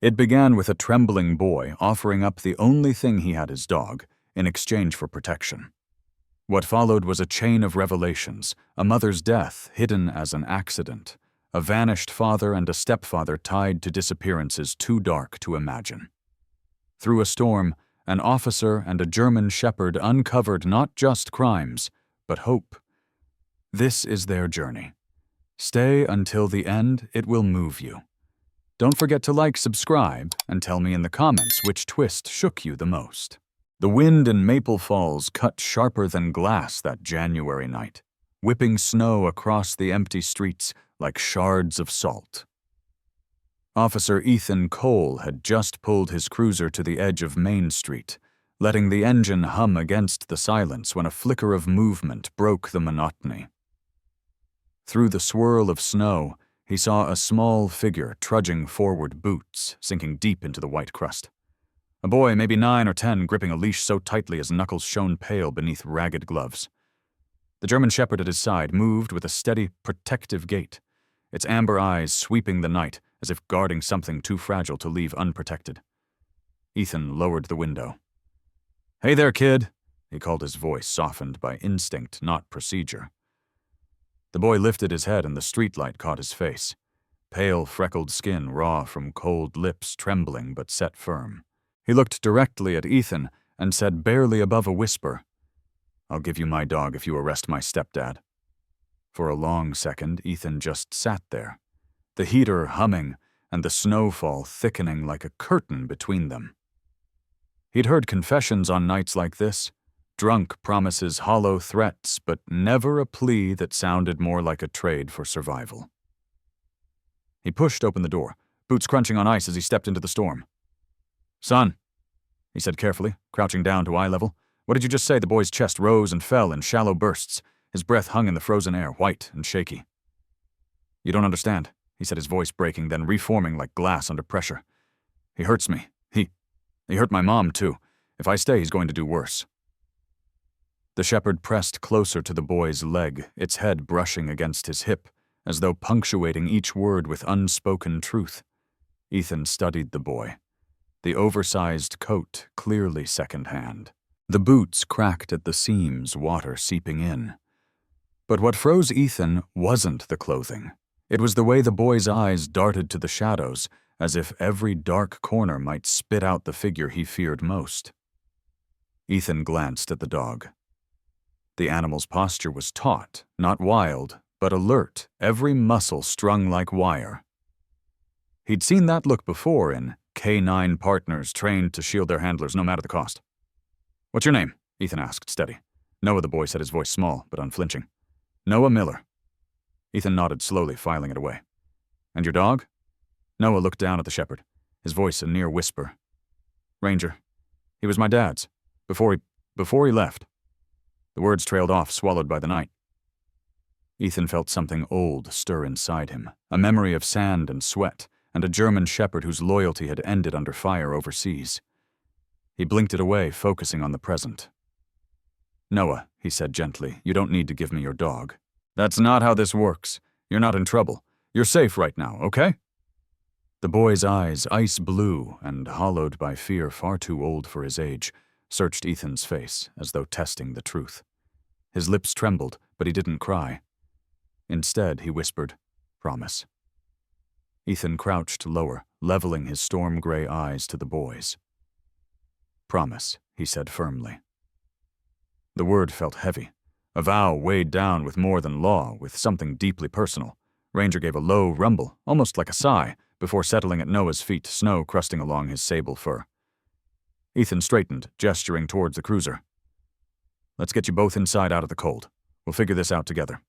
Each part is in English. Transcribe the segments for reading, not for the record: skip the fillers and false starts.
It began with a trembling boy offering up the only thing he had, his dog, in exchange for protection. What followed was a chain of revelations: a mother's death hidden as an accident, a vanished father and a stepfather tied to disappearances too dark to imagine. Through a storm, an officer and a German shepherd uncovered not just crimes, but hope. This is their journey. Stay until the end, it will move you. Don't forget to like, subscribe, and tell me in the comments which twist shook you the most. The wind in Maple Falls cut sharper than glass that January night, whipping snow across the empty streets like shards of salt. Officer Ethan Cole had just pulled his cruiser to the edge of Main Street, letting the engine hum against the silence when a flicker of movement broke the monotony. Through the swirl of snow, he saw a small figure trudging forward, boots sinking deep into the white crust. A boy, maybe 9 or 10, gripping a leash so tightly his knuckles shone pale beneath ragged gloves. The German shepherd at his side moved with a steady, protective gait, its amber eyes sweeping the night as if guarding something too fragile to leave unprotected. Ethan lowered the window. "Hey there, kid," he called, his voice softened by instinct, not procedure. The boy lifted his head and the streetlight caught his face. Pale, freckled skin, raw from cold lips, trembling but set firm. He looked directly at Ethan and said barely above a whisper, "I'll give you my dog if you arrest my stepdad." For a long second, Ethan just sat there, the heater humming and the snowfall thickening like a curtain between them. He'd heard confessions on nights like this, drunk promises, hollow threats, but never a plea that sounded more like a trade for survival. He pushed open the door, boots crunching on ice as he stepped into the storm. "Son," he said carefully, crouching down to eye level. "What did you just say?" The boy's chest rose and fell in shallow bursts. His breath hung in the frozen air, white and shaky. "You don't understand," he said, his voice breaking, then reforming like glass under pressure. "He hurts me. He hurt my mom, too. If I stay, he's going to do worse." The shepherd pressed closer to the boy's leg, its head brushing against his hip, as though punctuating each word with unspoken truth. Ethan studied the boy. The oversized coat clearly secondhand. The boots cracked at the seams, water seeping in. But what froze Ethan wasn't the clothing. It was the way the boy's eyes darted to the shadows, as if every dark corner might spit out the figure he feared most. Ethan glanced at the dog. The animal's posture was taut, not wild, but alert, every muscle strung like wire. He'd seen that look before in K9 partners trained to shield their handlers no matter the cost. "What's your name?" Ethan asked, steady. "Noah," the boy said, his voice small but unflinching. "Noah Miller." Ethan nodded slowly, filing it away. "And your dog?" Noah looked down at the shepherd, his voice a near whisper. "Ranger. He was my dad's. Before he left." The words trailed off, swallowed by the night. Ethan felt something old stir inside him, a memory of sand and sweat, and a German shepherd whose loyalty had ended under fire overseas. He blinked it away, focusing on the present. "Noah," he said gently, "you don't need to give me your dog. That's not how this works. You're not in trouble. You're safe right now, okay?" The boy's eyes, ice blue and hollowed by fear far too old for his age, searched Ethan's face as though testing the truth. His lips trembled, but he didn't cry. Instead, he whispered, "Promise." Ethan crouched lower, leveling his storm-gray eyes to the boy's. "Promise," he said firmly. The word felt heavy, a vow weighed down with more than law, with something deeply personal. Ranger gave a low rumble, almost like a sigh, before settling at Noah's feet, snow crusting along his sable fur. Ethan straightened, gesturing towards the cruiser. "Let's get you both inside out of the cold. We'll figure this out together."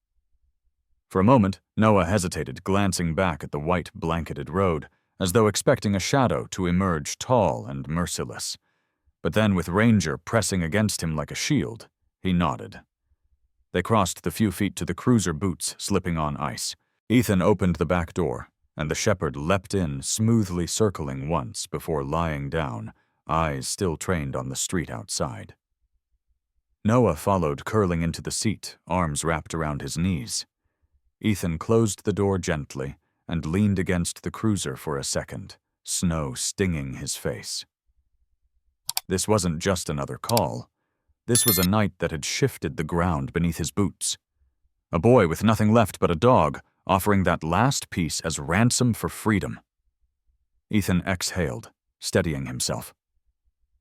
For a moment, Noah hesitated, glancing back at the white, blanketed road, as though expecting a shadow to emerge tall and merciless. But then, with Ranger pressing against him like a shield, he nodded. They crossed the few feet to the cruiser, boots slipping on ice. Ethan opened the back door, and the shepherd leapt in, smoothly circling once before lying down, eyes still trained on the street outside. Noah followed, curling into the seat, arms wrapped around his knees. Ethan closed the door gently and leaned against the cruiser for a second, snow stinging his face. This wasn't just another call. This was a night that had shifted the ground beneath his boots. A boy with nothing left but a dog, offering that last piece as ransom for freedom. Ethan exhaled, steadying himself.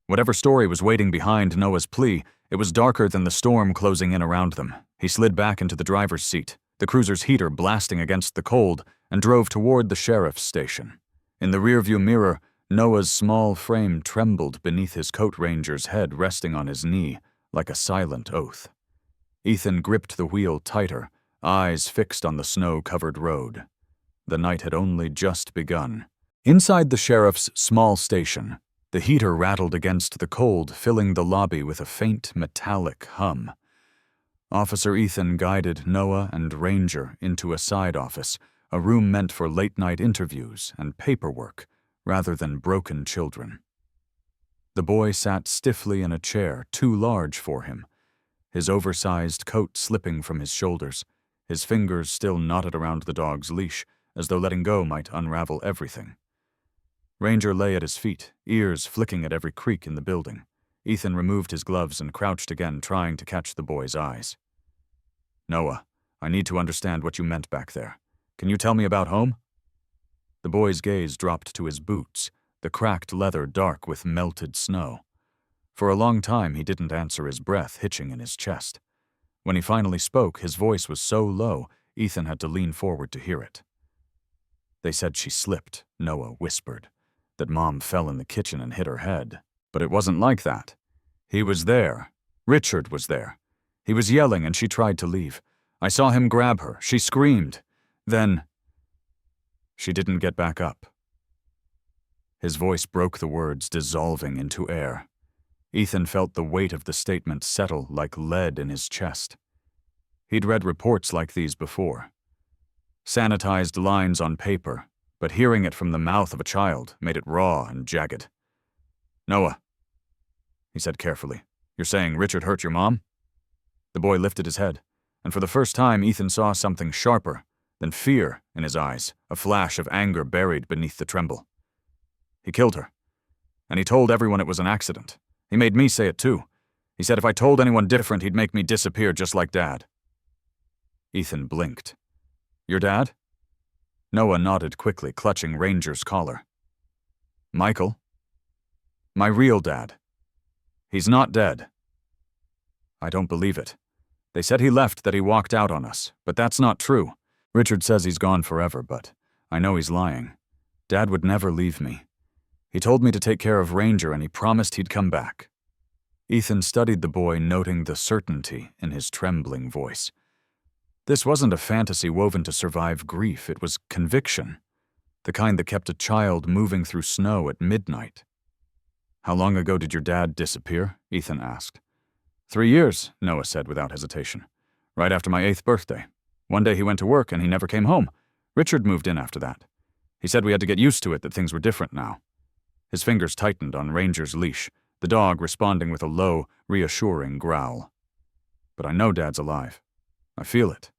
Whatever story was waiting behind Noah's plea, it was darker than the storm closing in around them. He slid back into the driver's seat, the cruiser's heater blasting against the cold, and drove toward the sheriff's station. In the rearview mirror, Noah's small frame trembled beneath his coat ranger's head resting on his knee, like a silent oath. Ethan gripped the wheel tighter, eyes fixed on the snow-covered road. The night had only just begun. Inside the sheriff's small station, the heater rattled against the cold, filling the lobby with a faint, metallic hum. Officer Ethan guided Noah and Ranger into a side office, a room meant for late-night interviews and paperwork, rather than broken children. The boy sat stiffly in a chair too large for him, his oversized coat slipping from his shoulders, his fingers still knotted around the dog's leash, as though letting go might unravel everything. Ranger lay at his feet, ears flicking at every creak in the building. Ethan removed his gloves and crouched again, trying to catch the boy's eyes. "Noah, I need to understand what you meant back there. Can you tell me about home?" The boy's gaze dropped to his boots, the cracked leather dark with melted snow. For a long time he didn't answer, his breath hitching in his chest. When he finally spoke, his voice was so low, Ethan had to lean forward to hear it. "They said she slipped," Noah whispered, "that Mom fell in the kitchen and hit her head. But it wasn't like that. He was there. Richard was there. He was yelling and she tried to leave. I saw him grab her. She screamed. Then she didn't get back up." His voice broke the words, dissolving into air. Ethan felt the weight of the statement settle like lead in his chest. He'd read reports like these before. Sanitized lines on paper, but hearing it from the mouth of a child made it raw and jagged. "Noah," he said carefully, "you're saying Richard hurt your mom?" The boy lifted his head, and for the first time Ethan saw something sharper than fear in his eyes, a flash of anger buried beneath the tremble. "He killed her, and he told everyone it was an accident. He made me say it too. He said if I told anyone different, he'd make me disappear just like Dad." Ethan blinked. "Your dad?" Noah nodded quickly, clutching Ranger's collar. "Michael? My real dad. He's not dead." "I don't believe it. They said he left, that he walked out on us, but that's not true. Richard says he's gone forever, but I know he's lying. Dad would never leave me. He told me to take care of Ranger and he promised he'd come back." Ethan studied the boy, noting the certainty in his trembling voice. This wasn't a fantasy woven to survive grief, it was conviction, the kind that kept a child moving through snow at midnight. "How long ago did your dad disappear?" Ethan asked. 3 years, Noah said without hesitation. "Right after my 8th birthday. One day he went to work and he never came home. Richard moved in after that. He said we had to get used to it, that things were different now." His fingers tightened on Ranger's leash, the dog responding with a low, reassuring growl. "But I know Dad's alive. I feel it.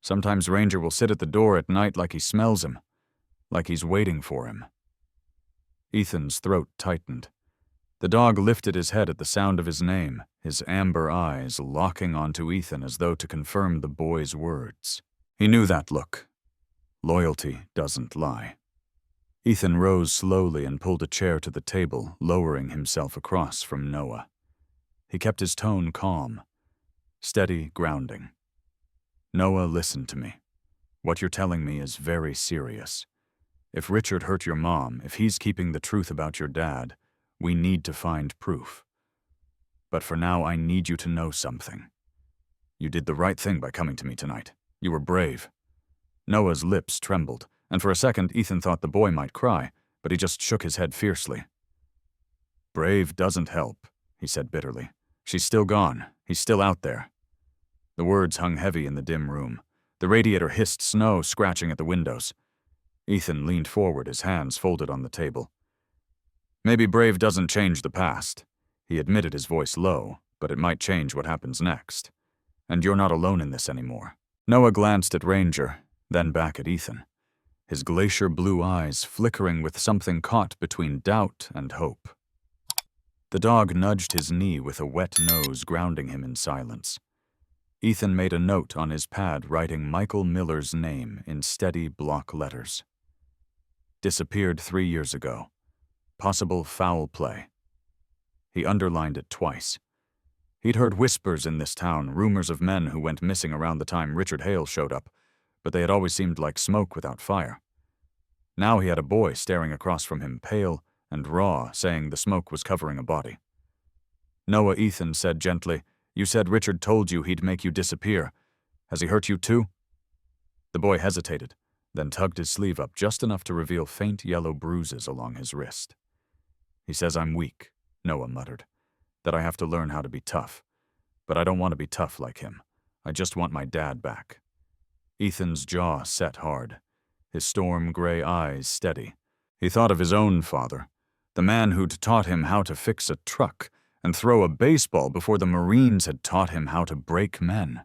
Sometimes Ranger will sit at the door at night like he smells him, like he's waiting for him." Ethan's throat tightened. The dog lifted his head at the sound of his name, his amber eyes locking onto Ethan as though to confirm the boy's words. He knew that look. Loyalty doesn't lie. Ethan rose slowly and pulled a chair to the table, lowering himself across from Noah. He kept his tone calm, steady, grounding. "Noah, listen to me. What you're telling me is very serious. If Richard hurt your mom, if he's keeping the truth about your dad, we need to find proof. But for now, I need you to know something. You did the right thing by coming to me tonight. You were brave." Noah's lips trembled, and for a second Ethan thought the boy might cry, but he just shook his head fiercely. "Brave doesn't help," he said bitterly. "She's still gone. He's still out there." The words hung heavy in the dim room. The radiator hissed snow, scratching at the windows. Ethan leaned forward, his hands folded on the table. "Maybe brave doesn't change the past," he admitted, his voice low, "but it might change what happens next. And you're not alone in this anymore." Noah glanced at Ranger, then back at Ethan. his glacier blue eyes flickering with something caught between doubt and hope. The dog nudged his knee with a wet nose, grounding him in silence. Ethan made a note on his pad, writing Michael Miller's name in steady block letters. Disappeared 3 years ago. Possible foul play. He underlined it twice. He'd heard whispers in this town, rumors of men who went missing around the time Richard Hale showed up, but they had always seemed like smoke without fire. Now he had a boy staring across from him, pale and raw, saying the smoke was covering a body. Noah, Ethan said gently, "You said Richard told you he'd make you disappear. Has he hurt you too?" The boy hesitated, then tugged his sleeve up just enough to reveal faint yellow bruises along his wrist. "He says I'm weak," Noah muttered, "that I have to learn how to be tough. But I don't want to be tough like him. I just want my dad back." Ethan's jaw set hard, his storm gray eyes steady. He thought of his own father, the man who'd taught him how to fix a truck and throw a baseball before the Marines had taught him how to break men.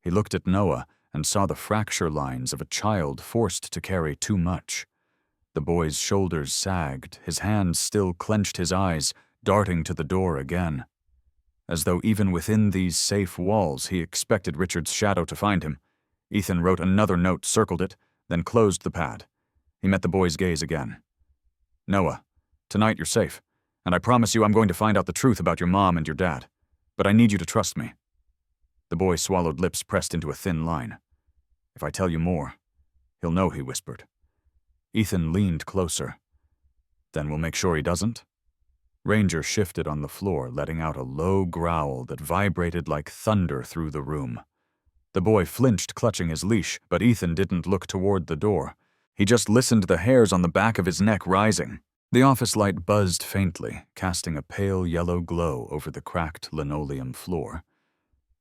He looked at Noah and saw the fracture lines of a child forced to carry too much. The boy's shoulders sagged, his hands still clenched, his eyes darting to the door again. As though even within these safe walls he expected Richard's shadow to find him. Ethan wrote another note, circled it, then closed the pad. He met the boy's gaze again. "Noah, tonight you're safe, and I promise you I'm going to find out the truth about your mom and your dad. But I need you to trust me." The boy swallowed, lips pressed into a thin line. "If I tell you more, he'll know," he whispered. Ethan leaned closer. "Then we'll make sure he doesn't?" Ranger shifted on the floor, letting out a low growl that vibrated like thunder through the room. The boy flinched, clutching his leash, but Ethan didn't look toward the door. He just listened, the hairs on the back of his neck rising. The office light buzzed faintly, casting a pale yellow glow over the cracked linoleum floor.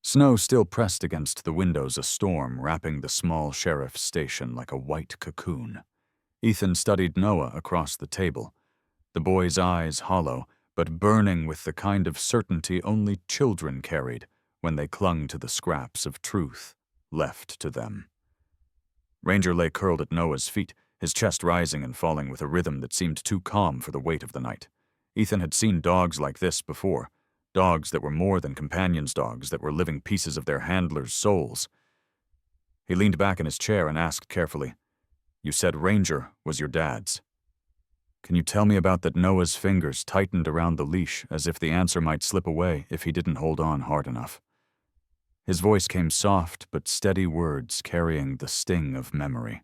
Snow still pressed against the windows, a storm wrapping the small sheriff's station like a white cocoon. Ethan studied Noah across the table, the boy's eyes hollow, but burning with the kind of certainty only children carried when they clung to the scraps of truth left to them. Ranger lay curled at Noah's feet, his chest rising and falling with a rhythm that seemed too calm for the weight of the night. Ethan had seen dogs like this before, dogs that were more than companions, dogs that were living pieces of their handlers' souls. He leaned back in his chair and asked carefully, "You said Ranger was your dad's. Can you tell me about that?" Noah's fingers tightened around the leash as if the answer might slip away if he didn't hold on hard enough. His voice came soft but steady, words carrying the sting of memory.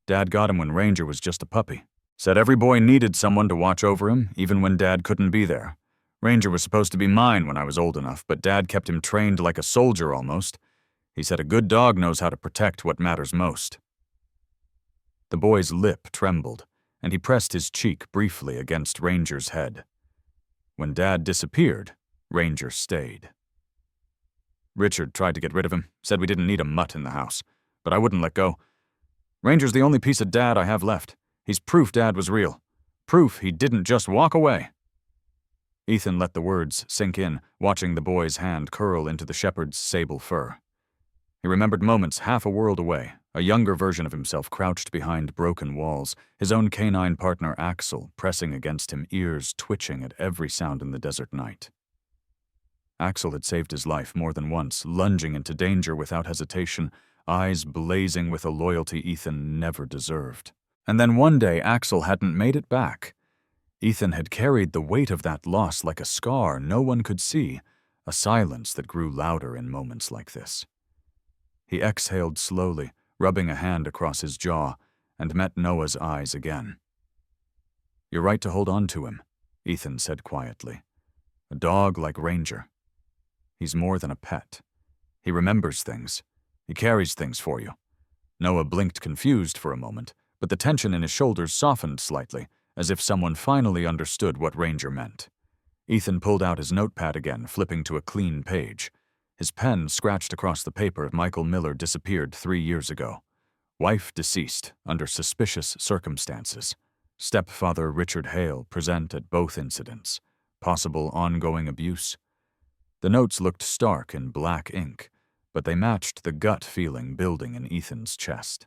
"Dad got him when Ranger was just a puppy. Said every boy needed someone to watch over him, even when Dad couldn't be there. Ranger was supposed to be mine when I was old enough, but Dad kept him trained like a soldier almost. He said a good dog knows how to protect what matters most." The boy's lip trembled, and he pressed his cheek briefly against Ranger's head. When Dad disappeared, Ranger stayed. "Richard tried to get rid of him, said we didn't need a mutt in the house, but I wouldn't let go. Ranger's the only piece of Dad I have left. He's proof Dad was real. Proof he didn't just walk away." Ethan let the words sink in, watching the boy's hand curl into the shepherd's sable fur. He remembered moments half a world away, a younger version of himself crouched behind broken walls, his own canine partner Axel pressing against him, ears twitching at every sound in the desert night. Axel had saved his life more than once, lunging into danger without hesitation, eyes blazing with a loyalty Ethan never deserved. And then one day Axel hadn't made it back. Ethan had carried the weight of that loss like a scar no one could see, a silence that grew louder in moments like this. He exhaled slowly, rubbing a hand across his jaw, and met Noah's eyes again. "You're right to hold on to him," Ethan said quietly. "A dog like Ranger. He's more than a pet. He remembers things. He carries things for you." Noah blinked confused for a moment, but the tension in his shoulders softened slightly, as if someone finally understood what Ranger meant. Ethan pulled out his notepad again, flipping to a clean page. His pen scratched across the paper. Michael Miller disappeared 3 years ago. Wife deceased, under suspicious circumstances. Stepfather Richard Hale present at both incidents. Possible ongoing abuse. The notes looked stark in black ink, but they matched the gut feeling building in Ethan's chest.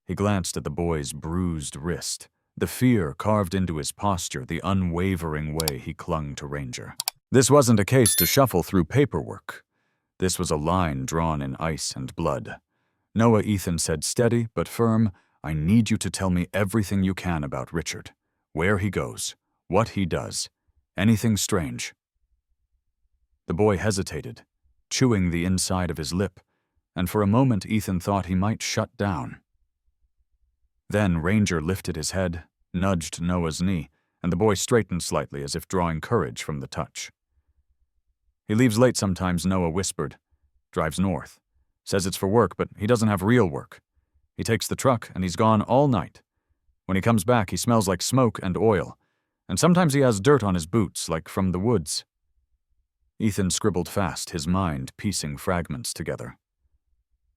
He glanced at the boy's bruised wrist, the fear carved into his posture, the unwavering way he clung to Ranger. This wasn't a case to shuffle through paperwork. This was a line drawn in ice and blood. "Noah," Ethan said, steady but firm, "I need you to tell me everything you can about Richard. Where he goes, what he does, anything strange." The boy hesitated, chewing the inside of his lip, and for a moment Ethan thought he might shut down. Then Ranger lifted his head, nudged Noah's knee, and the boy straightened slightly as if drawing courage from the touch. "He leaves late sometimes," Noah whispered. "Drives north. Says it's for work, but he doesn't have real work. He takes the truck, and he's gone all night. When he comes back, he smells like smoke and oil, and sometimes he has dirt on his boots, like from the woods." Ethan scribbled fast, his mind piecing fragments together.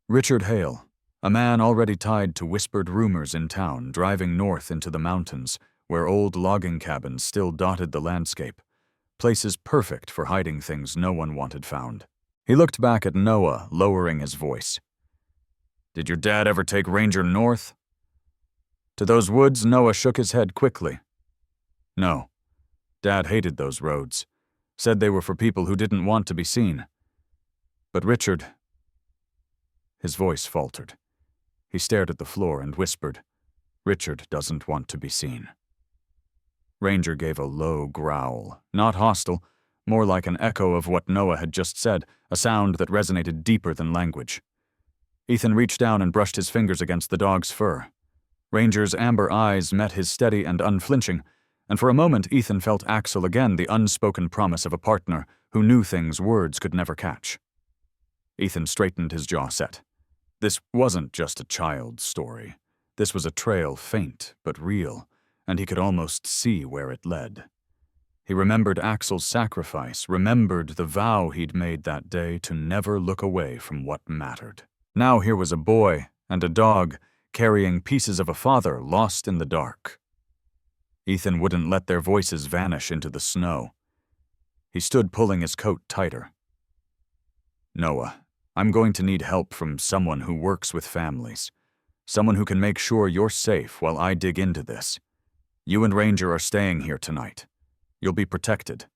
Richard Hale, a man already tied to whispered rumors in town, driving north into the mountains, where old logging cabins still dotted the landscape, places perfect for hiding things no one wanted found. He looked back at Noah, lowering his voice. "Did your dad ever take Ranger north?" To those woods, Noah shook his head quickly. "No. Dad hated those roads. Said they were for people who didn't want to be seen. But Richard—" His voice faltered. He stared at the floor and whispered, "Richard doesn't want to be seen." Ranger gave a low growl, not hostile, more like an echo of what Noah had just said, a sound that resonated deeper than language. Ethan reached down and brushed his fingers against the dog's fur. Ranger's amber eyes met his steady and unflinching, and for a moment Ethan felt Axel again, the unspoken promise of a partner who knew things words could never catch. Ethan straightened, his jaw set. This wasn't just a child's story. This was a trail faint but real, and he could almost see where it led. He remembered Axel's sacrifice, remembered the vow he'd made that day to never look away from what mattered. Now here was a boy and a dog carrying pieces of a father lost in the dark. Ethan wouldn't let their voices vanish into the snow. He stood pulling his coat tighter. "Noah, I'm going to need help from someone who works with families. Someone who can make sure you're safe while I dig into this. You and Ranger are staying here tonight. You'll be protected."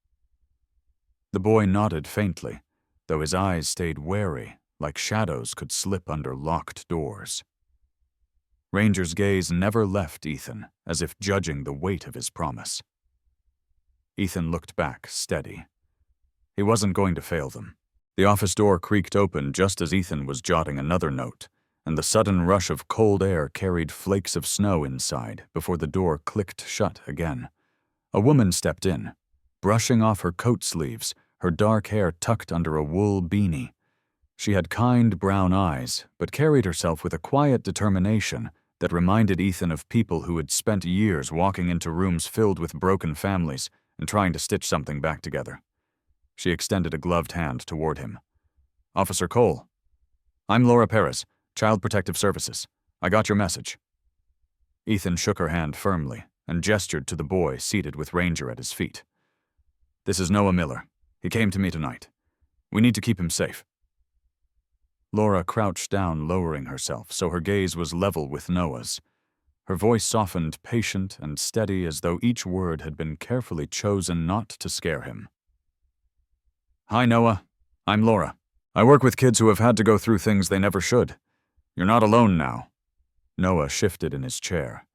The boy nodded faintly, though his eyes stayed wary, like shadows could slip under locked doors. Ranger's gaze never left Ethan, as if judging the weight of his promise. Ethan looked back, steady. He wasn't going to fail them. The office door creaked open just as Ethan was jotting another note, and the sudden rush of cold air carried flakes of snow inside before the door clicked shut again. A woman stepped in, brushing off her coat sleeves, her dark hair tucked under a wool beanie. She had kind brown eyes, but carried herself with a quiet determination that reminded Ethan of people who had spent years walking into rooms filled with broken families and trying to stitch something back together. She extended a gloved hand toward him. "Officer Cole. I'm Laura Perez, Child Protective Services. I got your message." Ethan shook her hand firmly and gestured to the boy seated with Ranger at his feet. "This is Noah Miller. He came to me tonight. We need to keep him safe." Laura crouched down, lowering herself, so her gaze was level with Noah's. Her voice softened, patient and steady, as though each word had been carefully chosen not to scare him. "Hi, Noah. I'm Laura. I work with kids who have had to go through things they never should. You're not alone now." Noah shifted in his chair,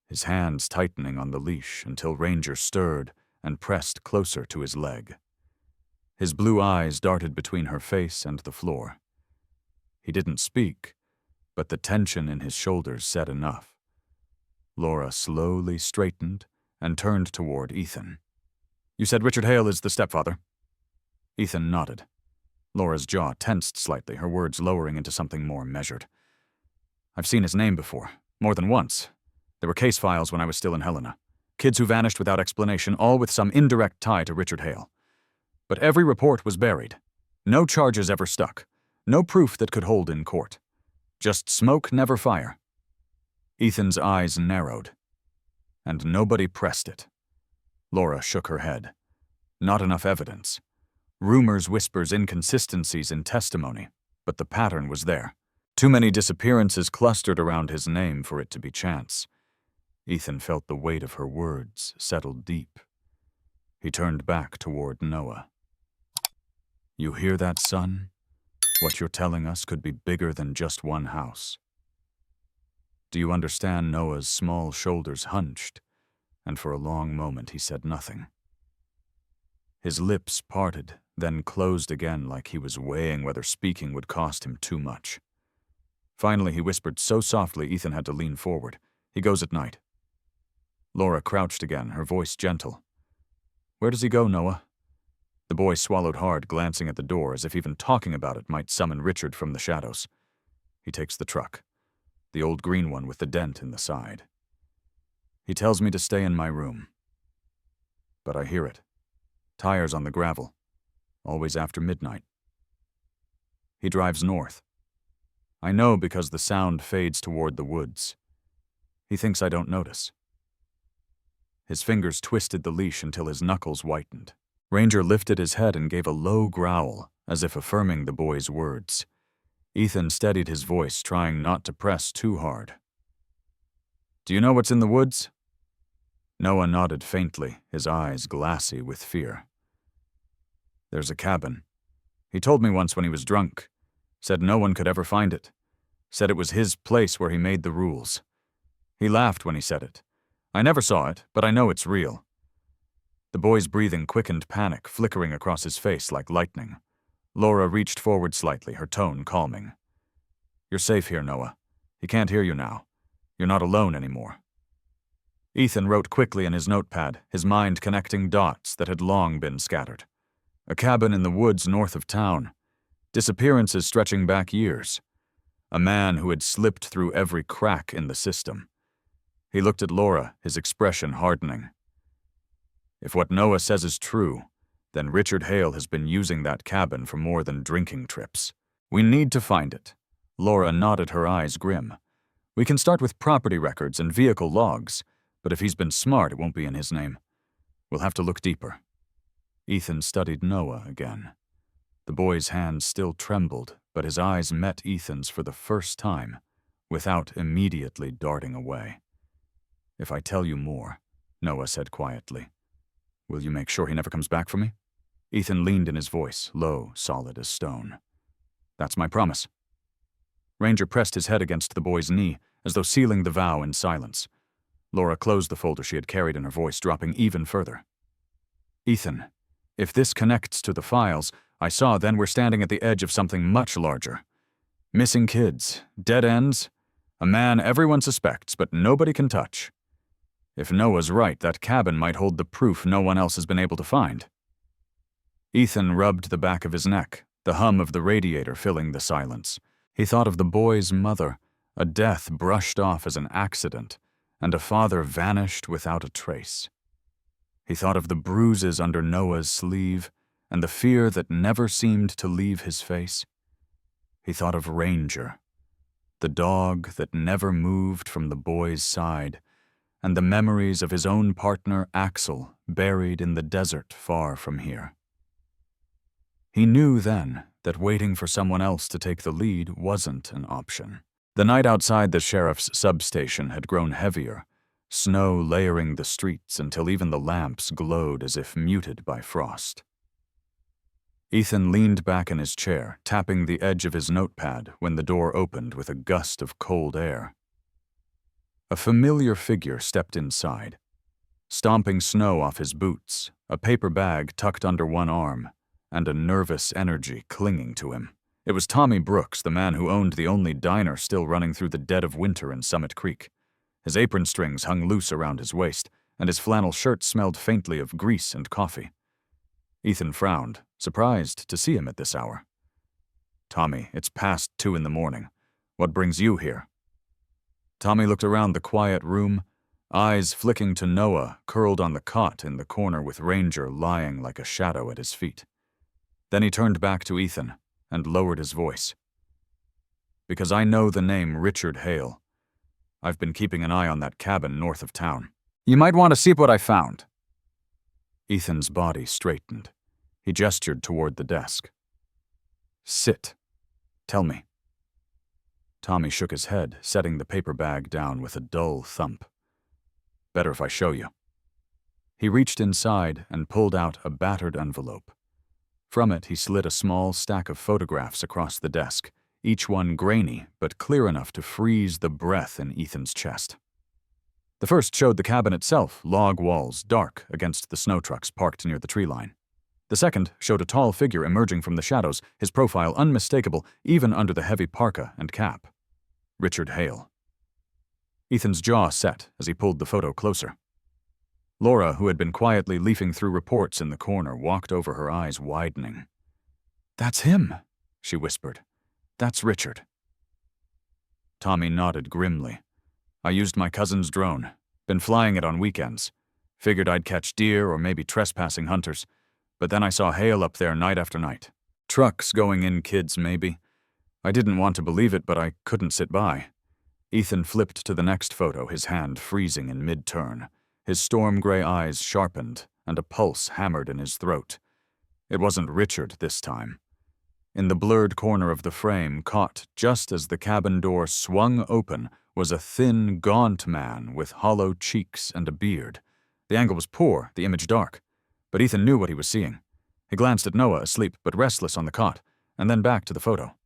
his hands tightening on the leash until Ranger stirred and pressed closer to his leg. His blue eyes darted between her face and the floor. He didn't speak, but the tension in his shoulders said enough. Laura slowly straightened and turned toward Ethan. "You said Richard Hale is the stepfather?" Ethan nodded. Laura's jaw tensed slightly, her words lowering into something more measured. "I've seen his name before, more than once. There were case files when I was still in Helena. Kids who vanished without explanation, all with some indirect tie to Richard Hale. But every report was buried. No charges ever stuck. No proof that could hold in court. Just smoke, never fire." Ethan's eyes narrowed. "And nobody pressed it." Laura shook her head. "Not enough evidence. Rumors, whispers, inconsistencies in testimony, but the pattern was there. Too many disappearances clustered around his name for it to be chance. Ethan felt the weight of her words settle deep. He turned back toward Noah. "You hear that, son? What you're telling us could be bigger than just one house." Do you understand? Noah's small shoulders hunched, and for a long moment he said nothing. His lips parted, then closed again like he was weighing whether speaking would cost him too much. Finally, he whispered so softly Ethan had to lean forward. "He goes at night." Laura crouched again, her voice gentle. "Where does he go, Noah?" The boy swallowed hard, glancing at the door as if even talking about it might summon Richard from the shadows. "He takes the truck. The old green one with the dent in the side. He tells me to stay in my room. But I hear it. Tires on the gravel. Always after midnight. He drives north. I know because the sound fades toward the woods. He thinks I don't notice." His fingers twisted the leash until his knuckles whitened. Ranger lifted his head and gave a low growl, as if affirming the boy's words. Ethan steadied his voice, trying not to press too hard. "Do you know what's in the woods?" Noah nodded faintly, his eyes glassy with fear. "There's a cabin. He told me once when he was drunk. Said no one could ever find it. Said it was his place where he made the rules. He laughed when he said it. I never saw it, but I know it's real." The boy's breathing quickened, panic flickering across his face like lightning. Laura reached forward slightly, her tone calming. "You're safe here, Noah. He can't hear you now. You're not alone anymore." Ethan wrote quickly in his notepad, his mind connecting dots that had long been scattered. A cabin in the woods north of town. Disappearances stretching back years. A man who had slipped through every crack in the system. He looked at Laura, his expression hardening. If what Noah says is true, then Richard Hale has been using that cabin for more than drinking trips. We need to find it. Laura nodded, her eyes grim. We can start with property records and vehicle logs, but if he's been smart, it won't be in his name. We'll have to look deeper. Ethan studied Noah again. The boy's hands still trembled, but his eyes met Ethan's for the first time, without immediately darting away. "If I tell you more," Noah said quietly, "will you make sure he never comes back for me?" Ethan leaned in his voice, low, solid as stone. "That's my promise." Ranger pressed his head against the boy's knee, as though sealing the vow in silence. Laura closed the folder she had carried in her voice, dropping even further. "Ethan, if this connects to the files, I saw then we're standing at the edge of something much larger. Missing kids, dead ends, a man everyone suspects but nobody can touch. If Noah's right, that cabin might hold the proof no one else has been able to find." Ethan rubbed the back of his neck, the hum of the radiator filling the silence. He thought of the boy's mother, a death brushed off as an accident, and a father vanished without a trace. He thought of the bruises under Noah's sleeve, and the fear that never seemed to leave his face. He thought of Ranger, the dog that never moved from the boy's side, and the memories of his own partner, Axel, buried in the desert far from here. He knew then that waiting for someone else to take the lead wasn't an option. The night outside the sheriff's substation had grown heavier, snow layering the streets until even the lamps glowed as if muted by frost. Ethan leaned back in his chair, tapping the edge of his notepad when the door opened with a gust of cold air. A familiar figure stepped inside, stomping snow off his boots, a paper bag tucked under one arm, and a nervous energy clinging to him. It was Tommy Brooks, the man who owned the only diner still running through the dead of winter in Summit Creek. His apron strings hung loose around his waist, and his flannel shirt smelled faintly of grease and coffee. Ethan frowned, surprised to see him at this hour. "Tommy, it's past 2 a.m. What brings you here?" Tommy looked around the quiet room, eyes flicking to Noah curled on the cot in the corner with Ranger lying like a shadow at his feet. Then he turned back to Ethan and lowered his voice. "Because I know the name Richard Hale. I've been keeping an eye on that cabin north of town. You might want to see what I found." Ethan's body straightened. He gestured toward the desk. "Sit. Tell me." Tommy shook his head, setting the paper bag down with a dull thump. Better if I show you. He reached inside and pulled out a battered envelope. From it, he slid a small stack of photographs across the desk, each one grainy but clear enough to freeze the breath in Ethan's chest. The first showed the cabin itself, log walls, dark against the snow trucks parked near the tree line. The second showed a tall figure emerging from the shadows, his profile unmistakable even under the heavy parka and cap. Richard Hale. Ethan's jaw set as he pulled the photo closer. Laura, who had been quietly leafing through reports in the corner, walked over, her eyes widening. "That's him," she whispered. "That's Richard." Tommy nodded grimly. "I used my cousin's drone. Been flying it on weekends. Figured I'd catch deer or maybe trespassing hunters. But then I saw Hale up there night after night. Trucks going in, kids, maybe. I didn't want to believe it, but I couldn't sit by." Ethan flipped to the next photo, his hand freezing in mid-turn. His storm-gray eyes sharpened, and a pulse hammered in his throat. It wasn't Richard this time. In the blurred corner of the frame, caught just as the cabin door swung open, was a thin, gaunt man with hollow cheeks and a beard. The angle was poor, the image dark, but Ethan knew what he was seeing. He glanced at Noah, asleep but restless on the cot, and then back to the photo.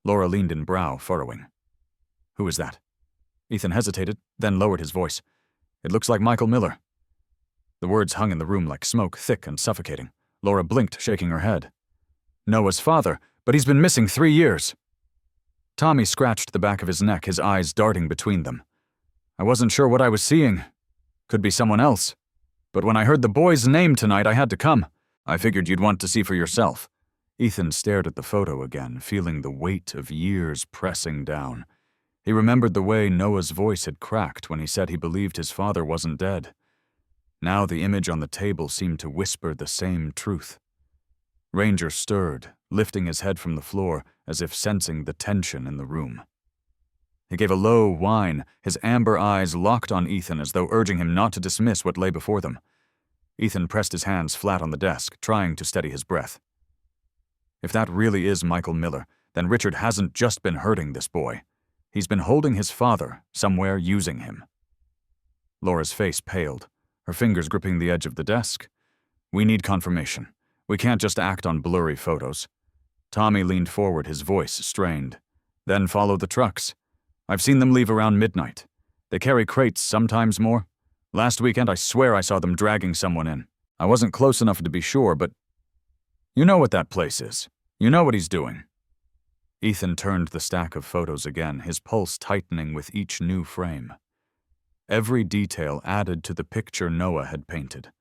Laura leaned in, brow furrowing. "Who is that?" Ethan hesitated, then lowered his voice. "It looks like Michael Miller." The words hung in the room like smoke, thick and suffocating. Laura blinked, shaking her head. "Noah's father, but he's been missing 3 years." Tommy scratched the back of his neck, his eyes darting between them. "I wasn't sure what I was seeing. Could be someone else. But when I heard the boy's name tonight, I had to come. I figured you'd want to see for yourself." Ethan stared at the photo again, feeling the weight of years pressing down. He remembered the way Noah's voice had cracked when he said he believed his father wasn't dead. Now the image on the table seemed to whisper the same truth. Ranger stirred, lifting his head from the floor as if sensing the tension in the room. He gave a low whine, his amber eyes locked on Ethan as though urging him not to dismiss what lay before them. Ethan pressed his hands flat on the desk, trying to steady his breath. If that really is Michael Miller, then Richard hasn't just been hurting this boy. He's been holding his father, somewhere using him. Laura's face paled, her fingers gripping the edge of the desk. "We need confirmation. We can't just act on blurry photos." Tommy leaned forward, his voice strained. "Then follow the trucks. I've seen them leave around midnight. They carry crates, sometimes more. Last weekend I swear I saw them dragging someone in. I wasn't close enough to be sure, but you know what that place is. You know what he's doing." Ethan turned the stack of photos again, his pulse tightening with each new frame. Every detail added to the picture Noah had painted.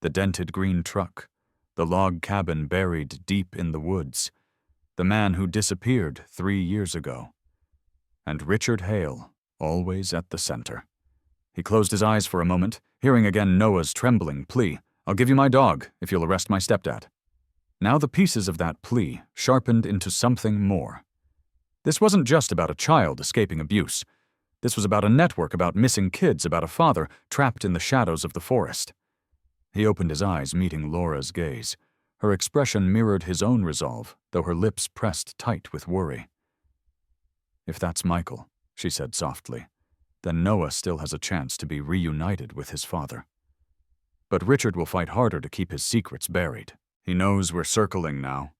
The dented green truck, the log cabin buried deep in the woods, the man who disappeared 3 years ago. And Richard Hale, always at the center. He closed his eyes for a moment, hearing again Noah's trembling plea, "I'll give you my dog if you'll arrest my stepdad." Now the pieces of that plea sharpened into something more. This wasn't just about a child escaping abuse. This was about a network, about missing kids, about a father trapped in the shadows of the forest. He opened his eyes, meeting Laura's gaze. Her expression mirrored his own resolve, though her lips pressed tight with worry. "If that's Michael," she said softly, "then Noah still has a chance to be reunited with his father. But Richard will fight harder to keep his secrets buried. He knows we're circling now."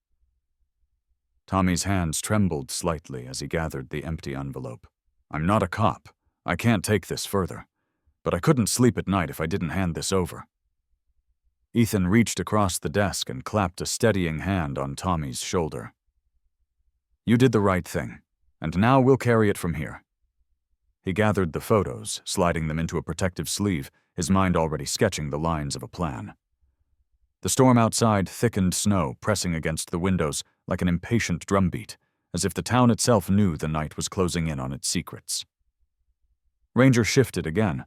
Tommy's hands trembled slightly as he gathered the empty envelope. "I'm not a cop. I can't take this further. But I couldn't sleep at night if I didn't hand this over." Ethan reached across the desk and clapped a steadying hand on Tommy's shoulder. "You did the right thing, and now we'll carry it from here." He gathered the photos, sliding them into a protective sleeve, his mind already sketching the lines of a plan. The storm outside thickened snow, pressing against the windows like an impatient drumbeat, as if the town itself knew the night was closing in on its secrets. Ranger shifted again,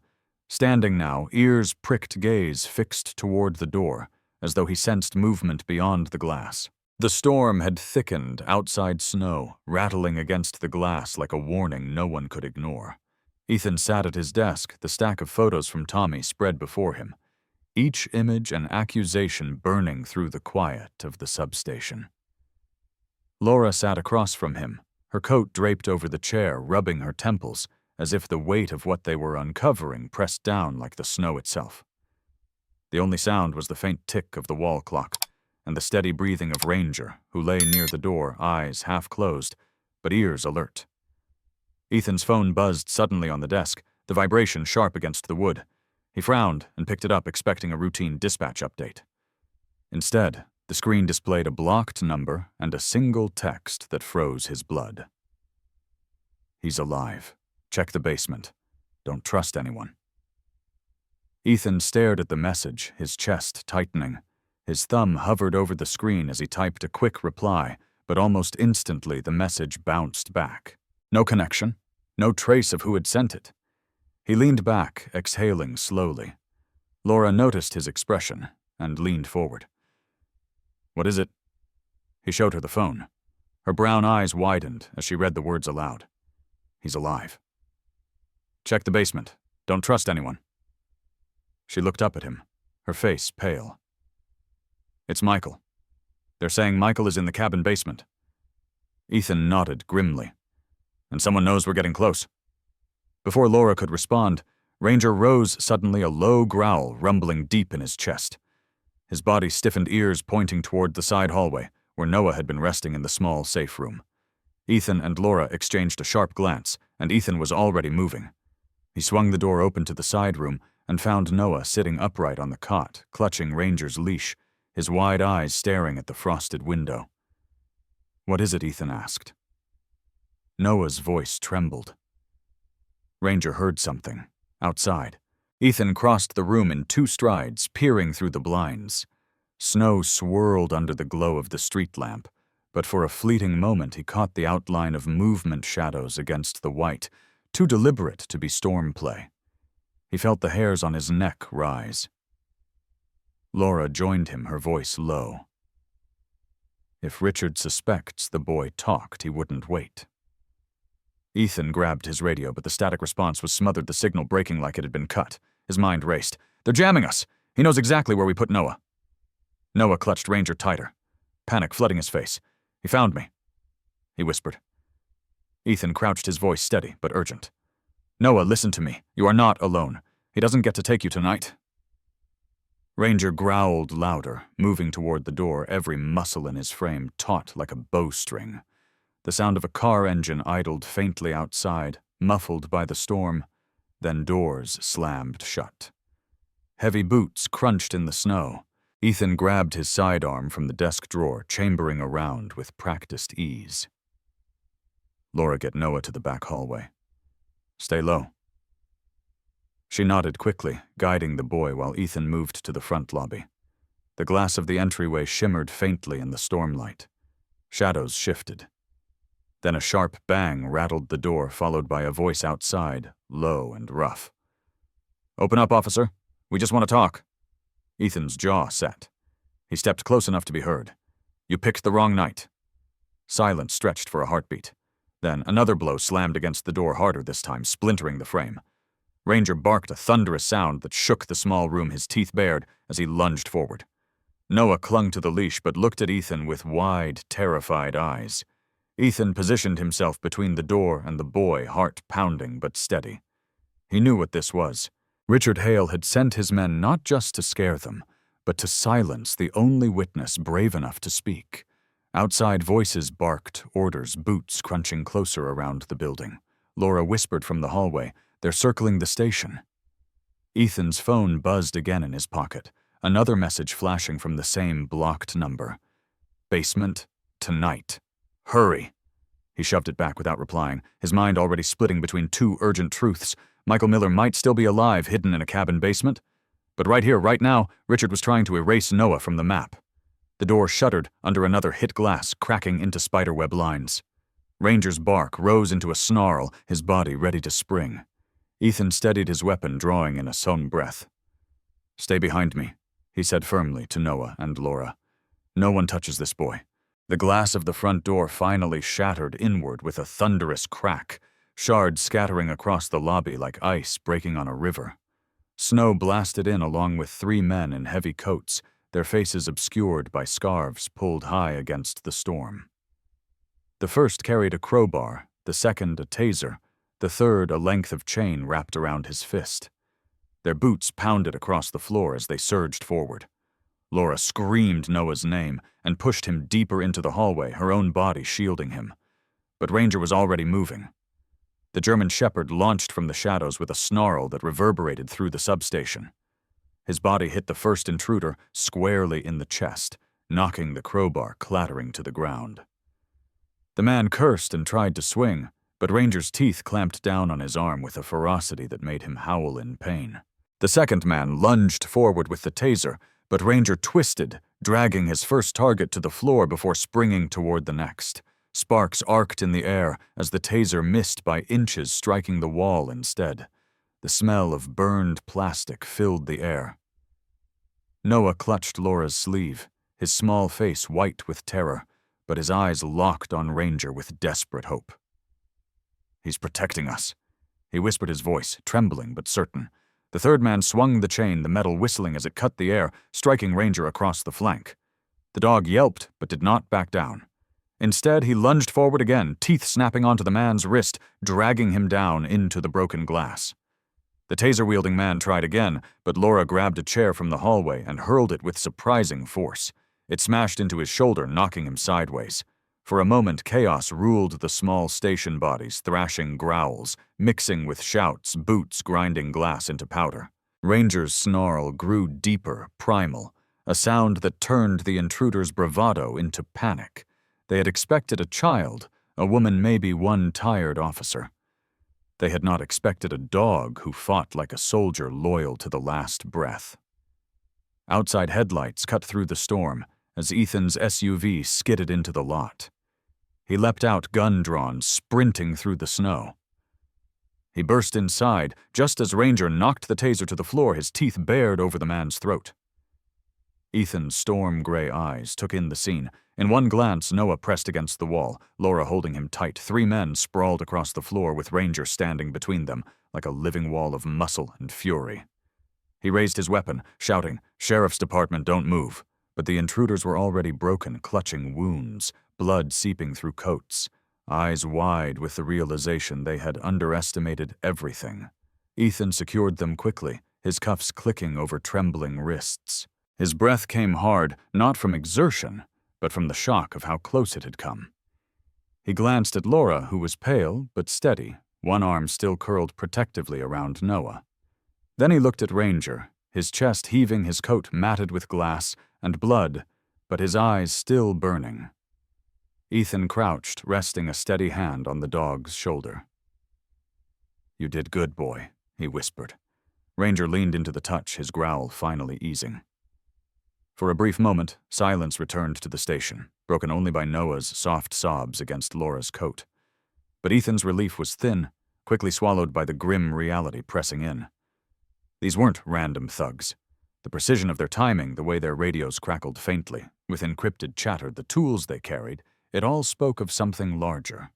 standing now, ears pricked, gaze fixed toward the door, as though he sensed movement beyond the glass. The storm had thickened, outside snow, rattling against the glass like a warning no one could ignore. Ethan sat at his desk, the stack of photos from Tommy spread before him, each image an accusation burning through the quiet of the substation. Laura sat across from him, her coat draped over the chair, rubbing her temples, as if the weight of what they were uncovering pressed down like the snow itself. The only sound was the faint tick of the wall clock, and the steady breathing of Ranger, who lay near the door, eyes half closed, but ears alert. Ethan's phone buzzed suddenly on the desk, the vibration sharp against the wood. He frowned and picked it up, expecting a routine dispatch update. Instead, the screen displayed a blocked number and a single text that froze his blood. "He's alive. Check the basement. Don't trust anyone." Ethan stared at the message, his chest tightening. His thumb hovered over the screen as he typed a quick reply, but almost instantly the message bounced back. No connection, no trace of who had sent it. He leaned back, exhaling slowly. Laura noticed his expression and leaned forward. "What is it?" He showed her the phone. Her brown eyes widened as she read the words aloud. "He's alive. Check the basement. Don't trust anyone." She looked up at him, her face pale. "It's Michael. They're saying Michael is in the cabin basement." Ethan nodded grimly. "And someone knows we're getting close." Before Laura could respond, Ranger rose suddenly, a low growl rumbling deep in his chest. His body stiffened, ears pointing toward the side hallway, where Noah had been resting in the small safe room. Ethan and Laura exchanged a sharp glance, and Ethan was already moving. He swung the door open to the side room and found Noah sitting upright on the cot, clutching Ranger's leash, his wide eyes staring at the frosted window. "What is it?" Ethan asked. Noah's voice trembled. Ranger heard something. Outside. Ethan crossed the room in 2 strides, peering through the blinds. Snow swirled under the glow of the street lamp, but for a fleeting moment he caught the outline of movement shadows against the white, too deliberate to be storm play. He felt the hairs on his neck rise. Laura joined him, her voice low. If Richard suspects the boy talked, he wouldn't wait. Ethan grabbed his radio, but the static response was smothered, the signal breaking like it had been cut. His mind raced. "They're jamming us! He knows exactly where we put Noah." Noah clutched Ranger tighter, panic flooding his face. "He found me," he whispered. Ethan crouched, his voice steady but urgent. "Noah, listen to me. You are not alone. He doesn't get to take you tonight." Ranger growled louder, moving toward the door, every muscle in his frame taut like a bowstring. The sound of a car engine idled faintly outside, muffled by the storm. Then doors slammed shut. Heavy boots crunched in the snow. Ethan grabbed his sidearm from the desk drawer, chambering around with practiced ease. "Laura, get Noah to the back hallway. Stay low." She nodded quickly, guiding the boy while Ethan moved to the front lobby. The glass of the entryway shimmered faintly in the stormlight. Shadows shifted. Then a sharp bang rattled the door, followed by a voice outside, low and rough. "Open up, officer. We just want to talk." Ethan's jaw set. He stepped close enough to be heard. "You picked the wrong night." Silence stretched for a heartbeat. Then another blow slammed against the door, harder this time, splintering the frame. Ranger barked a thunderous sound that shook the small room, his teeth bared, as he lunged forward. Noah clung to the leash but looked at Ethan with wide, terrified eyes. Ethan positioned himself between the door and the boy, heart pounding but steady. He knew what this was. Richard Hale had sent his men not just to scare them, but to silence the only witness brave enough to speak. Outside voices barked, orders, boots crunching closer around the building. Laura whispered from the hallway, "They're circling the station." Ethan's phone buzzed again in his pocket, another message flashing from the same blocked number. "Basement, tonight. Hurry." He shoved it back without replying, his mind already splitting between 2 urgent truths. Michael Miller might still be alive, hidden in a cabin basement. But right here, right now, Richard was trying to erase Noah from the map. The door shuddered under another hit glass, cracking into spiderweb lines. Ranger's bark rose into a snarl, his body ready to spring. Ethan steadied his weapon, drawing in a sown breath. "Stay behind me," he said firmly to Noah and Laura. "No one touches this boy." The glass of the front door finally shattered inward with a thunderous crack, shards scattering across the lobby like ice breaking on a river. Snow blasted in along with 3 men in heavy coats, their faces obscured by scarves pulled high against the storm. The first carried a crowbar, the second a taser, the third a length of chain wrapped around his fist. Their boots pounded across the floor as they surged forward. Laura screamed Noah's name and pushed him deeper into the hallway, her own body shielding him. But Ranger was already moving. The German Shepherd launched from the shadows with a snarl that reverberated through the substation. His body hit the first intruder squarely in the chest, knocking the crowbar clattering to the ground. The man cursed and tried to swing, but Ranger's teeth clamped down on his arm with a ferocity that made him howl in pain. The second man lunged forward with the taser, but Ranger twisted, dragging his first target to the floor before springing toward the next. Sparks arced in the air as the taser missed by inches, striking the wall instead. The smell of burned plastic filled the air. Noah clutched Laura's sleeve, his small face white with terror, but his eyes locked on Ranger with desperate hope. "He's protecting us," he whispered, his voice trembling but certain. The third man swung the chain, the metal whistling as it cut the air, striking Ranger across the flank. The dog yelped but did not back down. Instead, he lunged forward again, teeth snapping onto the man's wrist, dragging him down into the broken glass. The taser-wielding man tried again, but Laura grabbed a chair from the hallway and hurled it with surprising force. It smashed into his shoulder, knocking him sideways. For a moment, chaos ruled the small station bodies, thrashing growls, mixing with shouts, boots grinding glass into powder. Ranger's snarl grew deeper, primal, a sound that turned the intruder's bravado into panic. They had expected a child, a woman, maybe one tired officer. They had not expected a dog who fought like a soldier loyal to the last breath. Outside headlights cut through the storm as Ethan's SUV skidded into the lot. He leapt out, gun drawn, sprinting through the snow. He burst inside just as Ranger knocked the taser to the floor, his teeth bared over the man's throat. Ethan's storm-gray eyes took in the scene. In one glance, Noah pressed against the wall, Laura holding him tight. Three men sprawled across the floor with Ranger standing between them, like a living wall of muscle and fury. He raised his weapon, shouting, "Sheriff's Department, don't move." But the intruders were already broken, clutching wounds, blood seeping through coats, eyes wide with the realization they had underestimated everything. Ethan secured them quickly, his cuffs clicking over trembling wrists. His breath came hard, not from exertion, but from the shock of how close it had come. He glanced at Laura, who was pale but steady, one arm still curled protectively around Noah. Then he looked at Ranger, his chest heaving, his coat matted with glass and blood, but his eyes still burning. Ethan crouched, resting a steady hand on the dog's shoulder. "You did good, boy," he whispered. Ranger leaned into the touch, his growl finally easing. For a brief moment, silence returned to the station, broken only by Noah's soft sobs against Laura's coat. But Ethan's relief was thin, quickly swallowed by the grim reality pressing in. These weren't random thugs. The precision of their timing, the way their radios crackled faintly, with encrypted chatter, the tools they carried, it all spoke of something larger.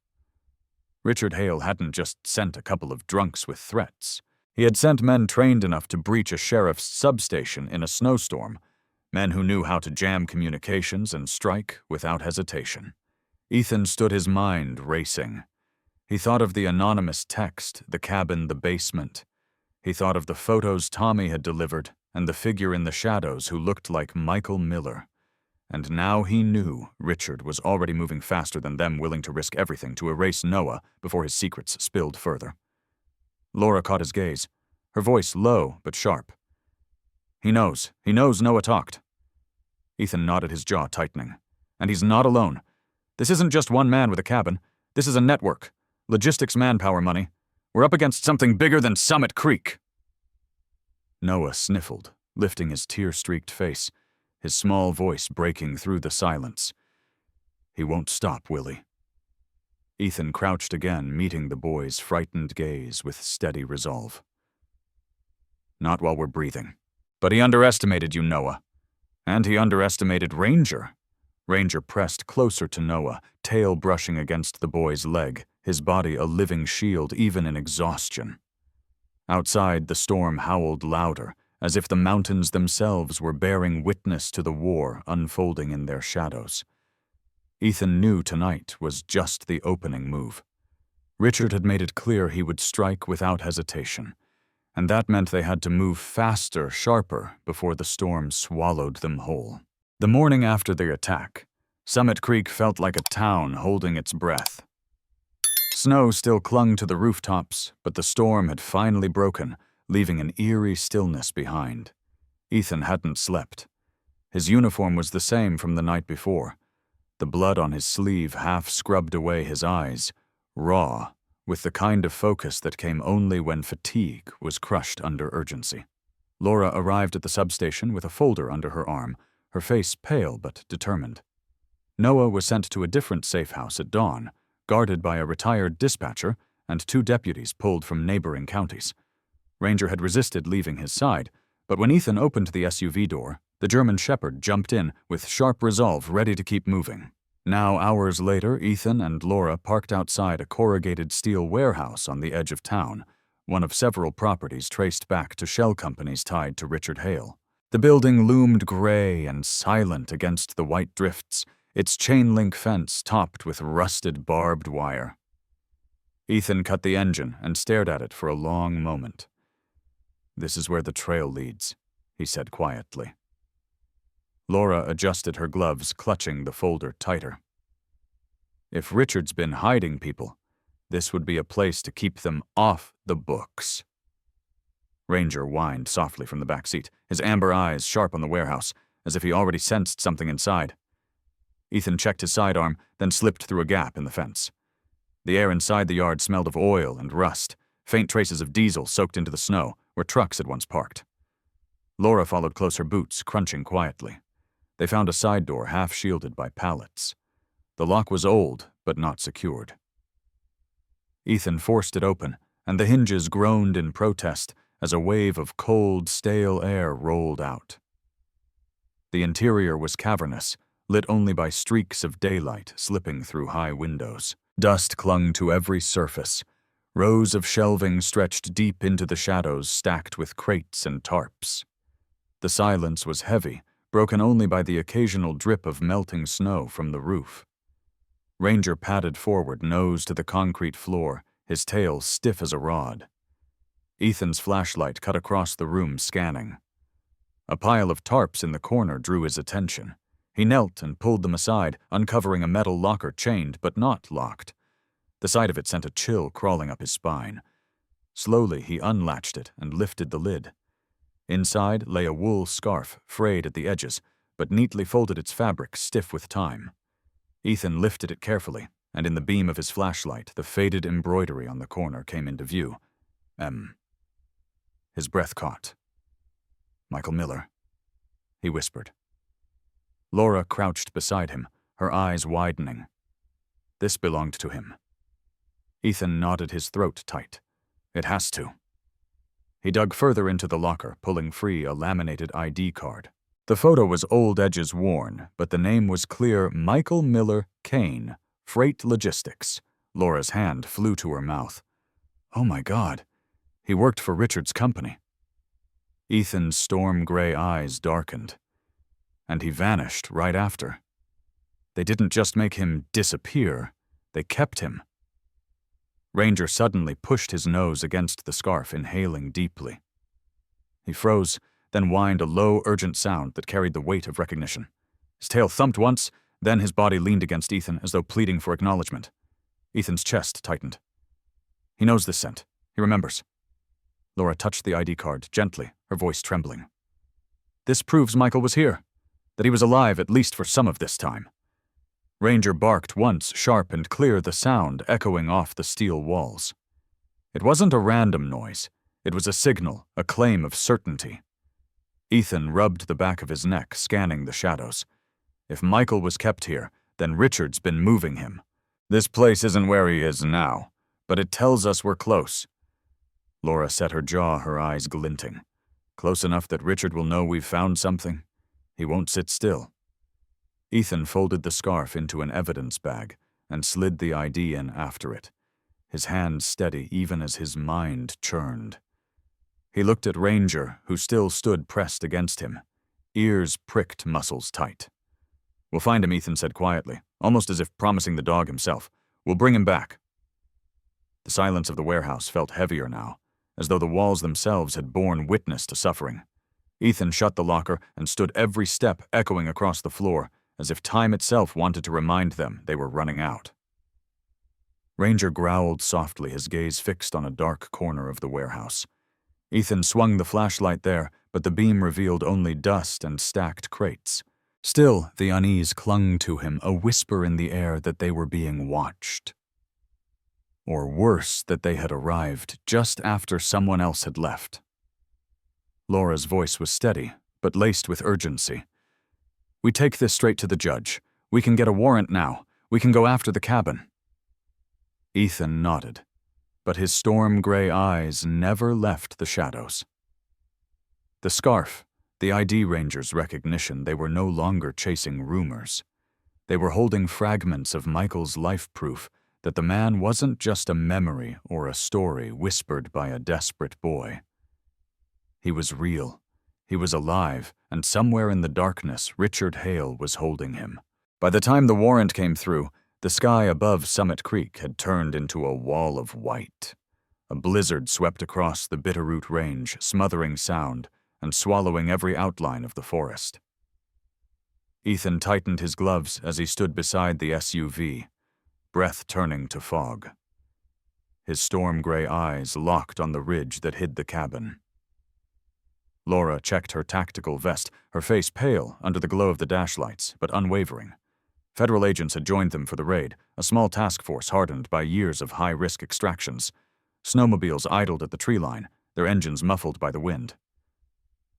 Richard Hale hadn't just sent a couple of drunks with threats. He had sent men trained enough to breach a sheriff's substation in a snowstorm, men who knew how to jam communications and strike without hesitation. Ethan stood, his mind racing. He thought of the anonymous text, the cabin, the basement. He thought of the photos Tommy had delivered and the figure in the shadows who looked like Michael Miller. And now he knew Richard was already moving faster than them, willing to risk everything to erase Noah before his secrets spilled further. Laura caught his gaze, her voice low but sharp. He knows Noah talked." Ethan nodded, his jaw tightening. "And he's not alone. This isn't just one man with a cabin. This is a network. Logistics manpower money. We're up against something bigger than Summit Creek." Noah sniffled, lifting his tear-streaked face, his small voice breaking through the silence. "He won't stop, will he?" Ethan crouched again, meeting the boy's frightened gaze with steady resolve. "Not while we're breathing. But he underestimated you, Noah. And he underestimated Ranger." Ranger pressed closer to Noah, tail brushing against the boy's leg, his body a living shield even in exhaustion. Outside, the storm howled louder, as if the mountains themselves were bearing witness to the war unfolding in their shadows. Ethan knew tonight was just the opening move. Richard had made it clear he would strike without hesitation, and that meant they had to move faster, sharper, before the storm swallowed them whole. The morning after the attack, Summit Creek felt like a town holding its breath. Snow still clung to the rooftops, but the storm had finally broken, leaving an eerie stillness behind. Ethan hadn't slept. His uniform was the same from the night before. The blood on his sleeve half scrubbed away his eyes, raw, with the kind of focus that came only when fatigue was crushed under urgency. Laura arrived at the substation with a folder under her arm, her face pale but determined. Noah was sent to a different safe house at dawn, guarded by a retired dispatcher and 2 deputies pulled from neighboring counties. Ranger had resisted leaving his side, but when Ethan opened the SUV door, the German Shepherd jumped in with sharp resolve, ready to keep moving. Now, hours later, Ethan and Laura parked outside a corrugated steel warehouse on the edge of town, one of several properties traced back to shell companies tied to Richard Hale. The building loomed gray and silent against the white drifts, its chain-link fence topped with rusted barbed wire. Ethan cut the engine and stared at it for a long moment. "This is where the trail leads," he said quietly. Laura adjusted her gloves, clutching the folder tighter. If Richard's been hiding people, this would be a place to keep them off the books. Ranger whined softly from the back seat, his amber eyes sharp on the warehouse, as if he already sensed something inside. Ethan checked his sidearm, then slipped through a gap in the fence. The air inside the yard smelled of oil and rust, faint traces of diesel soaked into the snow where trucks had once parked. Laura followed close, her boots crunching quietly. They found a side door half shielded by pallets. The lock was old, but not secured. Ethan forced it open, and the hinges groaned in protest as a wave of cold, stale air rolled out. The interior was cavernous, lit only by streaks of daylight slipping through high windows. Dust clung to every surface. Rows of shelving stretched deep into the shadows, stacked with crates and tarps. The silence was heavy, broken only by the occasional drip of melting snow from the roof. Ranger padded forward, nose to the concrete floor, his tail stiff as a rod. Ethan's flashlight cut across the room, scanning. A pile of tarps in the corner drew his attention. He knelt and pulled them aside, uncovering a metal locker chained but not locked. The sight of it sent a chill crawling up his spine. Slowly, he unlatched it and lifted the lid. Inside lay a wool scarf, frayed at the edges, but neatly folded, its fabric stiff with time. Ethan lifted it carefully, and in the beam of his flashlight, the faded embroidery on the corner came into view. His breath caught. "Michael Miller," he whispered. Laura crouched beside him, her eyes widening. This belonged to him. Ethan knotted his throat tight. "It has to." He dug further into the locker, pulling free a laminated ID card. The photo was old edges worn, but the name was clear: Michael Miller, Kane, Freight Logistics. Laura's hand flew to her mouth. Oh my God, he worked for Richard's company. Ethan's storm-gray eyes darkened, and he vanished right after. They didn't just make him disappear, they kept him. Ranger suddenly pushed his nose against the scarf, inhaling deeply. He froze, then whined a low, urgent sound that carried the weight of recognition. His tail thumped once, then his body leaned against Ethan as though pleading for acknowledgement. Ethan's chest tightened. He knows this scent. He remembers. Laura touched the ID card gently, her voice trembling. This proves Michael was here, that he was alive at least for some of this time. Ranger barked once, sharp and clear, the sound echoing off the steel walls. It wasn't a random noise. It was a signal, a claim of certainty. Ethan rubbed the back of his neck, scanning the shadows. If Michael was kept here, then Richard's been moving him. This place isn't where he is now, but it tells us we're close. Laura set her jaw, her eyes glinting. Close enough that Richard will know we've found something. He won't sit still. Ethan folded the scarf into an evidence bag and slid the ID in after it, his hand steady even as his mind churned. He looked at Ranger, who still stood pressed against him, ears pricked, muscles tight. We'll find him, Ethan said quietly. almost as if promising the dog himself, "We'll bring him back." The silence of the warehouse felt heavier now, as though the walls themselves had borne witness to suffering. Ethan shut the locker and stood every step echoing across the floor, as if time itself wanted to remind them they were running out. Ranger growled softly, his gaze fixed on a dark corner of the warehouse. Ethan swung the flashlight there, but the beam revealed only dust and stacked crates. Still, the unease clung to him, a whisper in the air that they were being watched. Or worse, that they had arrived just after someone else had left. Laura's voice was steady, but laced with urgency. "We take this straight to the judge. We can get a warrant now. We can go after the cabin." Ethan nodded, but his storm-gray eyes never left the shadows. The scarf, the ID Ranger's recognition, they were no longer chasing rumors. They were holding fragments of Michael's life proof that the man wasn't just a memory or a story whispered by a desperate boy. He was real. He was alive, and somewhere in the darkness, Richard Hale was holding him. By the time the warrant came through, the sky above Summit Creek had turned into a wall of white. A blizzard swept across the Bitterroot Range, smothering sound and swallowing every outline of the forest. Ethan tightened his gloves as he stood beside the SUV, breath turning to fog. His storm-gray eyes locked on the ridge that hid the cabin. Laura checked her tactical vest, her face pale under the glow of the dashlights, but unwavering. Federal agents had joined them for the raid, a small task force hardened by years of high-risk extractions. Snowmobiles idled at the tree line, their engines muffled by the wind.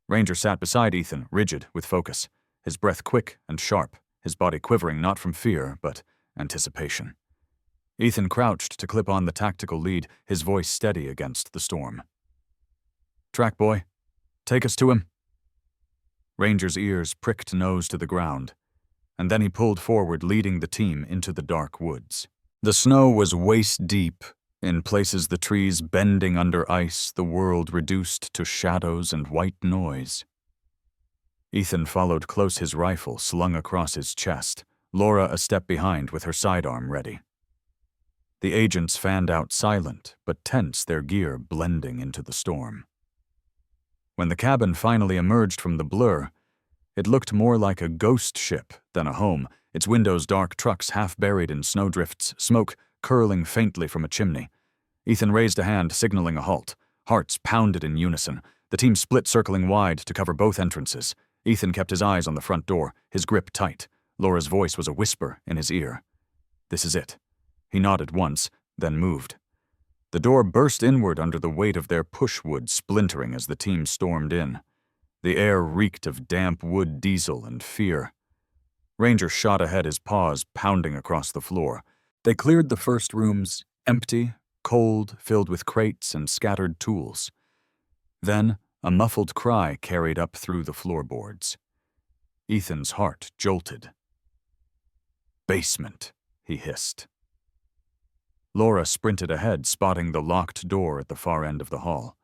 Ranger sat beside Ethan, rigid with focus, his breath quick and sharp, his body quivering not from fear, but anticipation. Ethan crouched to clip on the tactical lead, his voice steady against the storm. "Track boy, take us to him." Ranger's ears pricked nose to the ground, and then he pulled forward, leading the team into the dark woods. The snow was waist-deep, in places the trees bending under ice, the world reduced to shadows and white noise. Ethan followed close, his rifle slung across his chest, Laura a step behind with her sidearm ready. The agents fanned out silent, but tense, their gear blending into the storm. When the cabin finally emerged from the blur, it looked more like a ghost ship than a home, its windows dark, trucks half buried in snowdrifts, smoke curling faintly from a chimney. Ethan raised a hand, signaling a halt. Hearts pounded in unison. The team split, circling wide to cover both entrances. Ethan kept his eyes on the front door, his grip tight. Laura's voice was a whisper in his ear. "This is it." He nodded once, then moved. The door burst inward under the weight of their pushwood, splintering as the team stormed in. The air reeked of damp wood, diesel, and fear. Ranger shot ahead, his paws pounding across the floor. They cleared the first rooms, empty, cold, filled with crates and scattered tools. Then, a muffled cry carried up through the floorboards. Ethan's heart jolted. "Basement," he hissed. Laura sprinted ahead, spotting the locked door at the far end of the hall.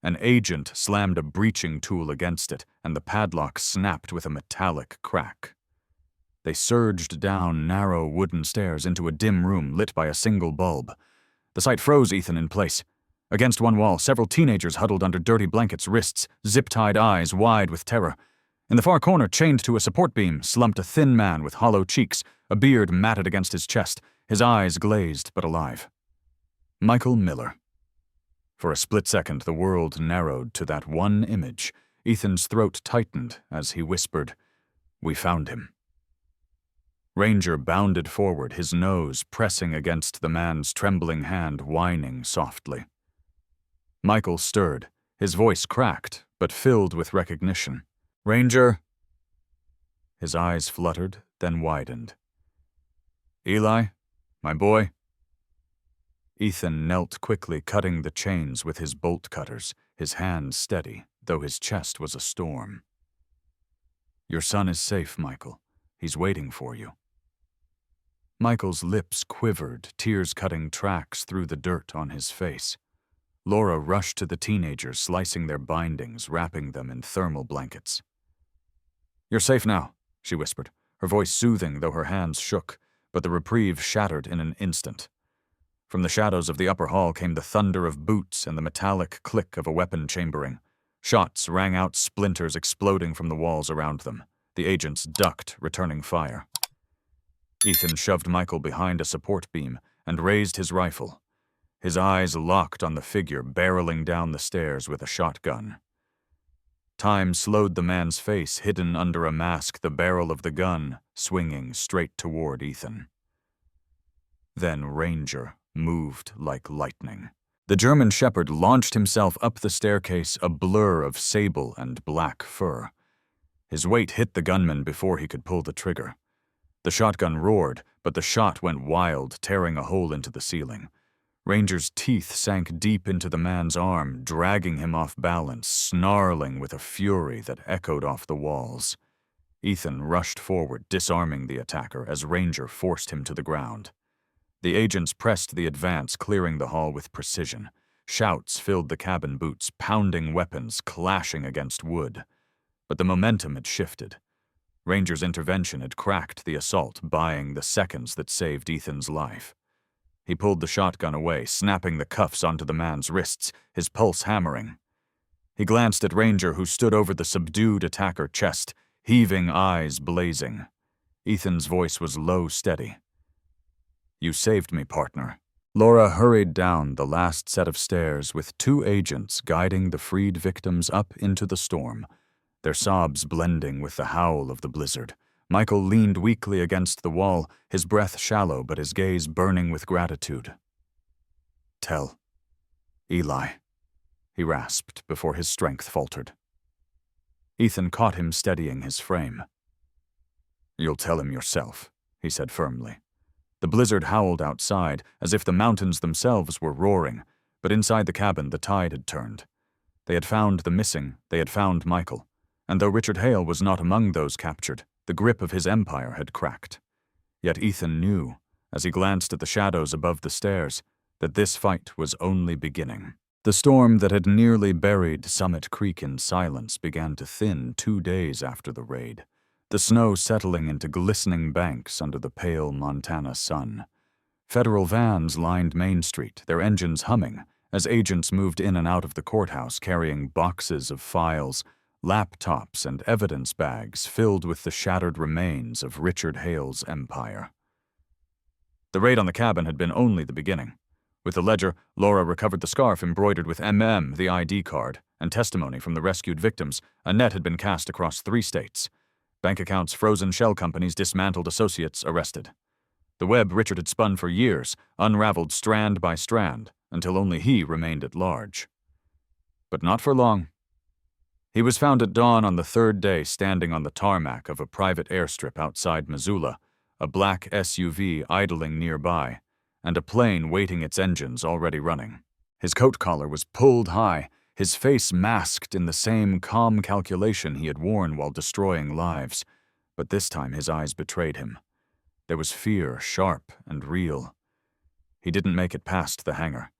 An agent slammed a breaching tool against it, and the padlock snapped with a metallic crack. They surged down narrow wooden stairs into a dim room lit by a single bulb. The sight froze Ethan in place. Against one wall, several teenagers huddled under dirty blankets, wrists, zip-tied eyes wide with terror. In the far corner, chained to a support beam, slumped a thin man with hollow cheeks, a beard matted against his chest, his eyes glazed but alive. Michael Miller. For a split second, the world narrowed to that one image. Ethan's throat tightened as he whispered, "We found him." Ranger bounded forward, his nose pressing against the man's trembling hand, whining softly. Michael stirred, his voice cracked, but filled with recognition. "Ranger." His eyes fluttered, then widened. "Eli, my boy." Ethan knelt quickly, cutting the chains with his bolt cutters, his hands steady, though his chest was a storm. "Your son is safe, Michael. He's waiting for you." Michael's lips quivered, tears cutting tracks through the dirt on his face. Laura rushed to the teenagers, slicing their bindings, wrapping them in thermal blankets. "You're safe now," she whispered, her voice soothing though her hands shook. but the reprieve shattered in an instant. From the shadows of the upper hall came the thunder of boots and the metallic click of a weapon chambering. Shots rang out, splinters exploding from the walls around them. The agents ducked, returning fire. Ethan shoved Michael behind a support beam and raised his rifle. His eyes locked on the figure barreling down the stairs with a shotgun. Time slowed the man's face, hidden under a mask, the barrel of the gun swinging straight toward Ethan. Then Ranger moved like lightning. The German Shepherd launched himself up the staircase, a blur of sable and black fur. His weight hit the gunman before he could pull the trigger. The shotgun roared, but the shot went wild, tearing a hole into the ceiling. Ranger's teeth sank deep into the man's arm, dragging him off balance, snarling with a fury that echoed off the walls. Ethan rushed forward, disarming the attacker as Ranger forced him to the ground. The agents pressed the advance, clearing the hall with precision. Shouts filled the cabin boots, pounding weapons, clashing against wood. But the momentum had shifted. Ranger's intervention had cracked the assault, buying the seconds that saved Ethan's life. He pulled the shotgun away, snapping the cuffs onto the man's wrists, his pulse hammering. He glanced at Ranger, who stood over the subdued attacker chest, heaving eyes blazing. Ethan's voice was low, steady. "You saved me, partner." Laura hurried down the last set of stairs with 2 agents guiding the freed victims up into the storm, their sobs blending with the howl of the blizzard. Michael leaned weakly against the wall, his breath shallow but his gaze burning with gratitude. "Tell Eli," he rasped before his strength faltered. Ethan caught him steadying his frame. "You'll tell him yourself," he said firmly. The blizzard howled outside, as if the mountains themselves were roaring, but inside the cabin the tide had turned. They had found the missing, they had found Michael, and though Richard Hale was not among those captured, the grip of his empire had cracked. Yet Ethan knew, as he glanced at the shadows above the stairs, that this fight was only beginning. The storm that had nearly buried Summit Creek in silence began to thin 2 days after the raid, the snow settling into glistening banks under the pale Montana sun. Federal vans lined Main Street, their engines humming, as agents moved in and out of the courthouse carrying boxes of files, laptops, and evidence bags filled with the shattered remains of Richard Hale's empire. The raid on the cabin had been only the beginning. With the ledger, Laura recovered the scarf embroidered with MM, the ID card, and testimony from the rescued victims. A net had been cast across 3 states. Bank accounts frozen, shell companies dismantled, associates arrested. The web Richard had spun for years unraveled strand by strand until only he remained at large. But not for long. He was found at dawn on the 3rd day standing on the tarmac of a private airstrip outside Missoula, a black SUV idling nearby, and a plane waiting its engines already running. His coat collar was pulled high, his face masked in the same calm calculation he had worn while destroying lives, but this time his eyes betrayed him. There was fear, sharp and real. He didn't make it past the hangar.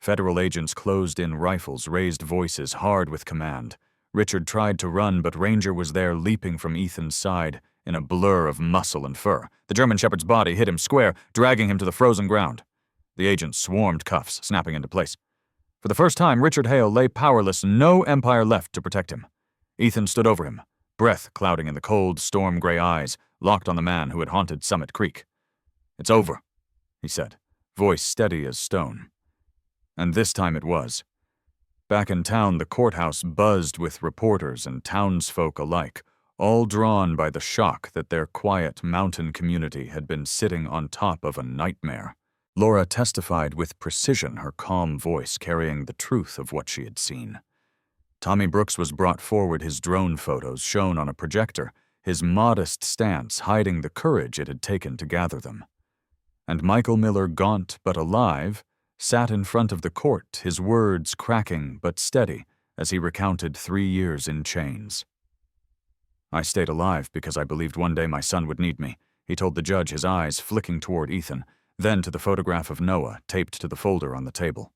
Federal agents closed in, rifles raised, voices hard with command. Richard tried to run, but Ranger was there, leaping from Ethan's side in a blur of muscle and fur. The German Shepherd's body hit him square, dragging him to the frozen ground. The agents swarmed, cuffs snapping into place. For the first time, Richard Hale lay powerless, no empire left to protect him. Ethan stood over him, breath clouding in the cold, storm-gray eyes, locked on the man who had haunted Summit Creek. "It's over," he said, voice steady as stone. And this time it was. Back in town, the courthouse buzzed with reporters and townsfolk alike, all drawn by the shock that their quiet mountain community had been sitting on top of a nightmare. Laura testified with precision, her calm voice carrying the truth of what she had seen. Tommy Brooks was brought forward, his drone photos shown on a projector, his modest stance hiding the courage it had taken to gather them. And Michael Miller, gaunt but alive, sat in front of the court, his words cracking but steady as he recounted 3 years in chains. "I stayed alive because I believed one day my son would need me," he told the judge, his eyes flicking toward Ethan, then to the photograph of Noah taped to the folder on the table.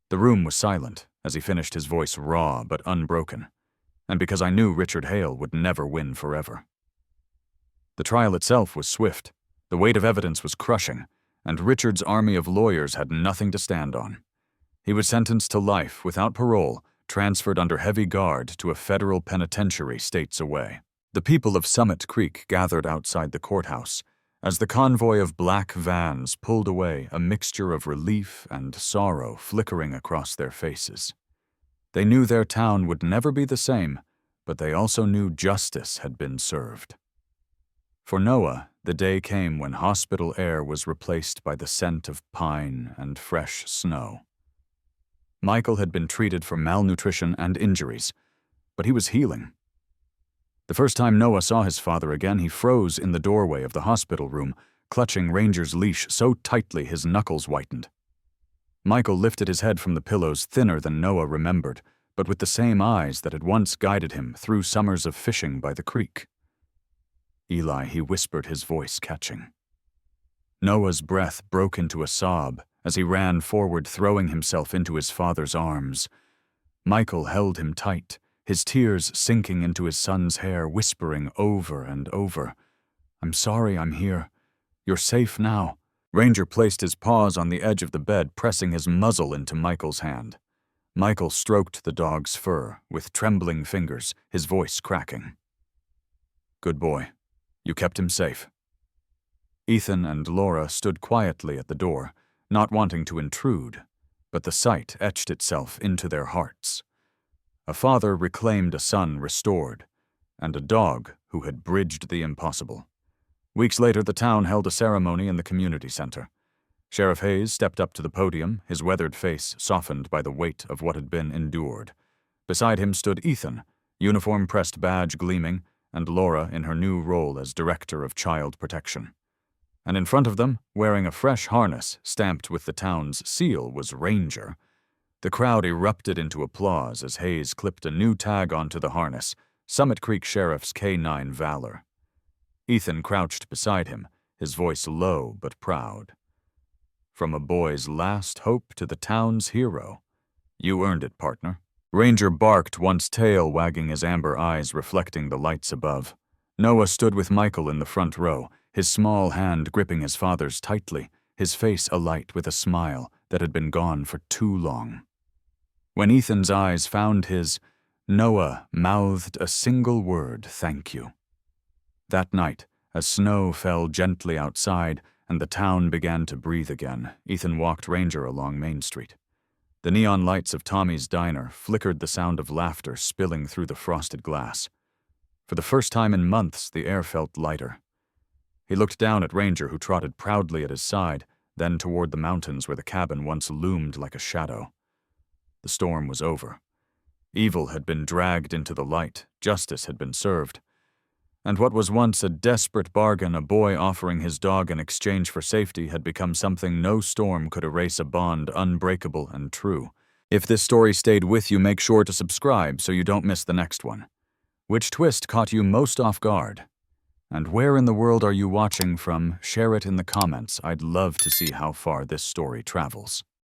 The room was silent as he finished, his voice raw but unbroken. "And because I knew Richard Hale would never win forever." The trial itself was swift. The weight of evidence was crushing, and Richard's army of lawyers had nothing to stand on. He was sentenced to life without parole, transferred under heavy guard to a federal penitentiary states away. The people of Summit Creek gathered outside the courthouse as the convoy of black vans pulled away, a mixture of relief and sorrow flickering across their faces. They knew their town would never be the same, but they also knew justice had been served. For Noah, the day came when hospital air was replaced by the scent of pine and fresh snow. Michael had been treated for malnutrition and injuries, but he was healing. The first time Noah saw his father again, he froze in the doorway of the hospital room, clutching Ranger's leash so tightly his knuckles whitened. Michael lifted his head from the pillows thinner than Noah remembered, but with the same eyes that had once guided him through summers of fishing by the creek. Eli, he whispered, his voice catching. Noah's breath broke into a sob as he ran forward, throwing himself into his father's arms. Michael held him tight, his tears sinking into his son's hair, whispering over and over, "I'm sorry I'm here. You're safe now." Ranger placed his paws on the edge of the bed, pressing his muzzle into Michael's hand. Michael stroked the dog's fur with trembling fingers, his voice cracking. "Good boy. You kept him safe." Ethan and Laura stood quietly at the door, not wanting to intrude, but the sight etched itself into their hearts. A father reclaimed a son restored, and a dog who had bridged the impossible. Weeks later, the town held a ceremony in the community center. Sheriff Hayes stepped up to the podium, his weathered face softened by the weight of what had been endured. Beside him stood Ethan, uniform-pressed badge gleaming, and Laura in her new role as Director of Child Protection. And in front of them, wearing a fresh harness stamped with the town's seal, was Ranger. The crowd erupted into applause as Hayes clipped a new tag onto the harness, Summit Creek Sheriff's K-9 Valor. Ethan crouched beside him, his voice low but proud. "From a boy's last hope to the town's hero. You earned it, partner." Ranger barked, once tail wagging, his amber eyes reflecting the lights above. Noah stood with Michael in the front row, his small hand gripping his father's tightly, his face alight with a smile that had been gone for too long. When Ethan's eyes found his, Noah mouthed a single word, "Thank you." That night, as snow fell gently outside and the town began to breathe again, Ethan walked Ranger along Main Street. The neon lights of Tommy's diner flickered, the sound of laughter spilling through the frosted glass. For the first time in months, the air felt lighter. He looked down at Ranger, who trotted proudly at his side, then toward the mountains where the cabin once loomed like a shadow. The storm was over. Evil had been dragged into the light, justice had been served. And what was once a desperate bargain, a boy offering his dog in exchange for safety, had become something no storm could erase, a bond unbreakable and true. If this story stayed with you, make sure to subscribe so you don't miss the next one. Which twist caught you most off guard? And where in the world are you watching from? Share it in the comments. I'd love to see how far this story travels.